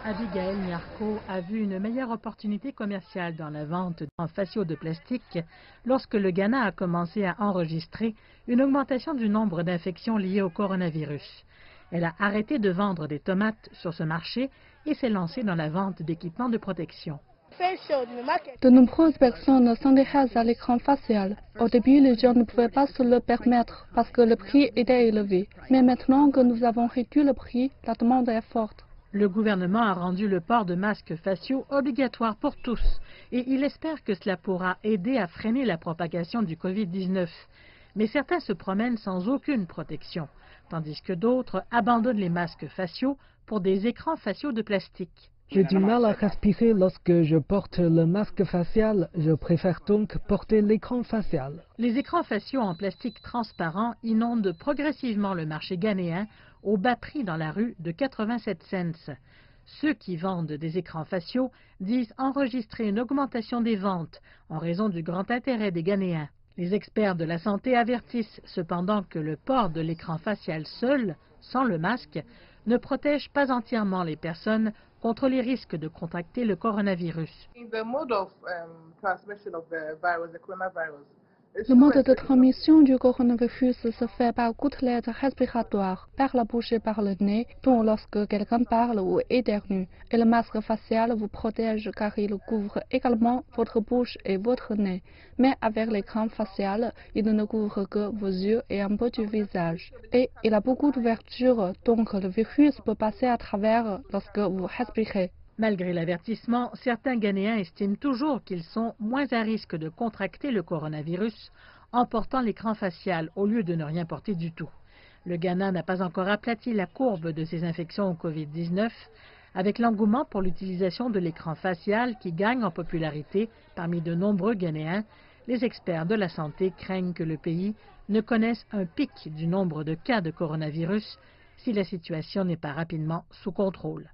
Abigail Nyarko a vu une meilleure opportunité commerciale dans la vente en faciaux de plastique lorsque le Ghana a commencé à enregistrer une augmentation du nombre d'infections liées au coronavirus. Elle a arrêté de vendre des tomates sur ce marché et s'est lancée dans la vente d'équipements de protection. De nombreuses personnes s'intéressent à l'écran facial. Au début, les gens ne pouvaient pas se le permettre parce que le prix était élevé. Mais maintenant que nous avons réduit le prix, la demande est forte. Le gouvernement a rendu le port de masques faciaux obligatoire pour tous et il espère que cela pourra aider à freiner la propagation du Covid-19. Mais certains se promènent sans aucune protection, tandis que d'autres abandonnent les masques faciaux pour des écrans faciaux de plastique. J'ai du mal à respirer lorsque je porte le masque facial. Je préfère donc porter l'écran facial. Les écrans faciaux en plastique transparent inondent progressivement le marché ghanéen au bas prix dans la rue de 87 cents. Ceux qui vendent des écrans faciaux disent enregistrer une augmentation des ventes en raison du grand intérêt des Ghanéens. Les experts de la santé avertissent cependant que le port de l'écran facial seul, sans le masque, ne protège pas entièrement les personnes contre les risques de contracter le coronavirus. Le mode de transmission du coronavirus se fait par gouttelettes respiratoires, par la bouche et par le nez, dont lorsque quelqu'un parle ou éternue. Et le masque facial vous protège car il couvre également votre bouche et votre nez. Mais avec l'écran facial, il ne couvre que vos yeux et un peu du visage. Et il a beaucoup d'ouvertures, donc le virus peut passer à travers lorsque vous respirez. Malgré l'avertissement, certains Ghanéens estiment toujours qu'ils sont moins à risque de contracter le coronavirus en portant l'écran facial au lieu de ne rien porter du tout. Le Ghana n'a pas encore aplati la courbe de ces infections au Covid-19, avec l'engouement pour l'utilisation de l'écran facial qui gagne en popularité parmi de nombreux Ghanéens. Les experts de la santé craignent que le pays ne connaisse un pic du nombre de cas de coronavirus si la situation n'est pas rapidement sous contrôle.